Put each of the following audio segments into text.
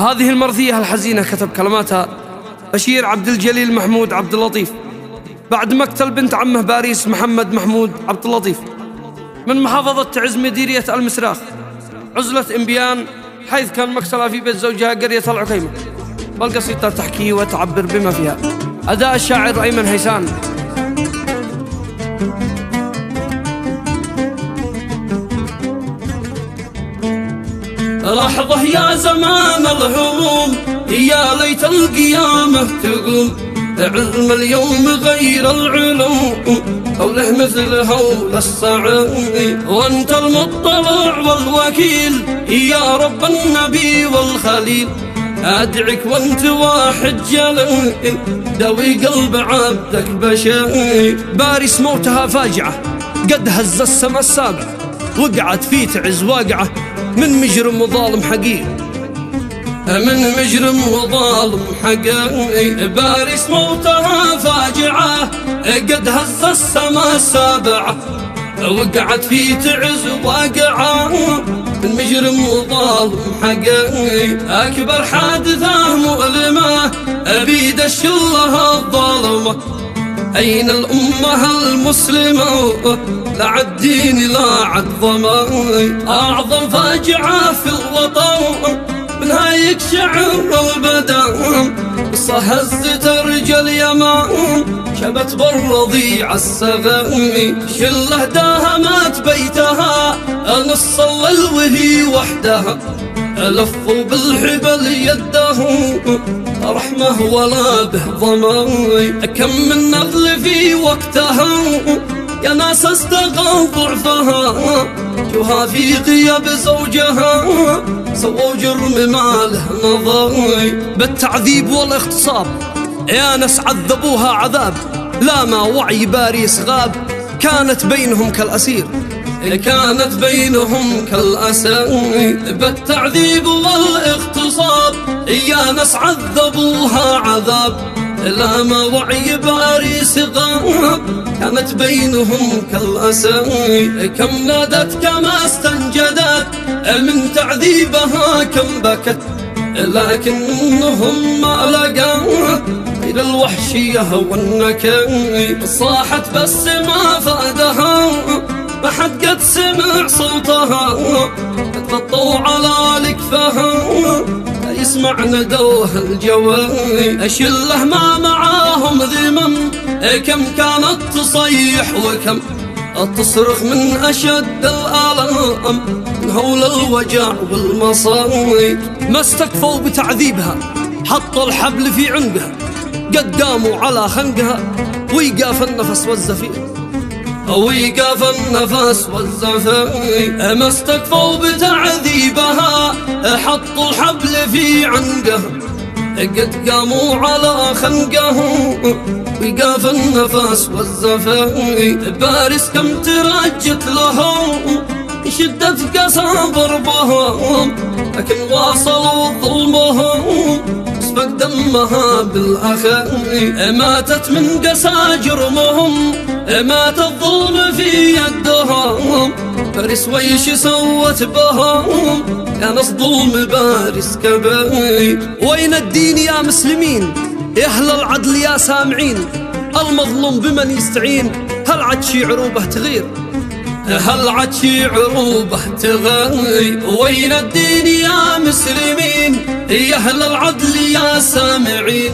هذه المرثية الحزينة كتب كلماتها بشير عبد الجليل محمود عبد اللطيف بعد مقتل بنت عمه باريس محمد محمود عبد اللطيف من محافظة تعز مديرية المسراخ عزلة إنبيان، حيث كان مقتلها في بيت زوجها قرية العكيمة. والقصيدة تحكي وتعبر بما فيها. أداء الشاعر أيمن هيسان. لحظة يا زمان الهموم، يا ليت القيامة تقوم، علم اليوم غير العلوم، هوله مثل هول الصعيد، وانت المطلع والوكيل يا رب النبي والخليل، أدعك وانت واحد جليل دوي قلب عبدك بشير. باريس موتها فاجعة قد هز السما السابعة، وقعت في تعز واقعة من مجرم وظالم حقير، من مجرم وظالم حقيقي. باريس موتها فاجعة قد هز السما السابعة، وقعت في تعز واقعة من مجرم وظالم حقيقي. أكبر حادثة مؤلمة بيد الشلة الظالمة، أين الأمة المسلمة لا عالدين لا عالظما. أعظم فاجعة في الوطن منها يكشعر البدن، صهزت رجال يمان شبت بالرضيع السغمي، شله داهمت بيتها نص الليل وهي وحدها، لفوا بالحبل يده رحمه ولا به ظما. كم من نغل في وقتها يا ناس استغل ضعفها، جوها في غياب زوجها سووا جرم ما له نظر. بالتعذيب والاغتصاب يا ناس عذبوها عذاب، لا ما وعي باريس غاب، كانت بينهم كالأسير، كانت بينهم كالأسير. بالتعذيب والاغتصاب يا ناس عذبوها عذاب، لا ما وعي باريس غاب، كانت بينهم كالأسير. كم نادت كما استنجدت من تعذيبها، كم بكت لكنهم ما لقوا إلى الوحشية والنكال. صاحت بس ما فادها، ما حد قد سمع صوتها، تغطوا على لكفها يسمع ندوها الجوال. شله ما معاهم ذمم، كم كانت تصيح وكم تصرخ من أشد الآلام، من هول الوجع والمصايب. ما استكفوا بتعذيبها حطوا الحبل في عنقها، قد قاموا على خنقها ويقاف النفس والزفير، ويقاف النفس والزفير. ما استكفوا بتعذيبها حطوا الحبل في عنقها، قد قاموا على خنقه ويقاف النفس والزفير. باريس كم ترجت لهم شدت قسى ضربهم، لكن واصلوا ظلمهم سفك دمها بالأخير. ماتت من قسى جرمهم، مات الظلم في يدهم، باريس ويش سوت بهم يا ناس ظلم باريس كبير. وين الدين يا مسلمين يا أهل العدل يا سامعين، المظلوم بمن يستعين، هل عد شي عروبه تغير، هل عد شي عروبه تغير. وين الدين يا مسلمين يا أهل العدل يا سامعين،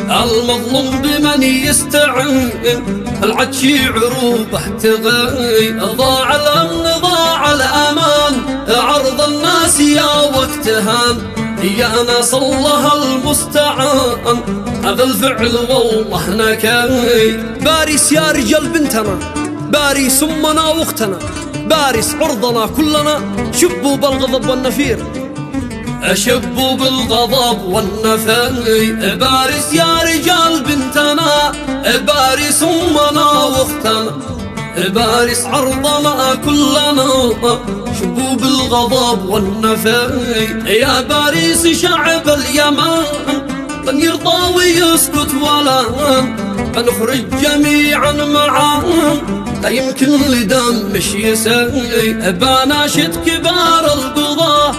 المظلوم بمن يستعين، هل عد شي عروبه تغير. ضاع الأمن ضاع الأمان عرض الناس يا وقتهان، يا ناس الله المستعان هذا الفعل والله نكاي. باريس يا رجال بنتنا، باريس أمنا واختنا، باريس عرضنا كلنا، شبوا بالغضب والنفير، شبوا بالغضب والنفير. باريس يا رجال بنتنا، باريس أمنا واختنا، باريس عرضنا كلنا، شبوا بالغضب والنفير. يا باريس شعب اليمن لن يرضى ويسكت ولا نخرج جميعا معا، لا يمكن لدم مش يسيء. بناشد كبار القضاة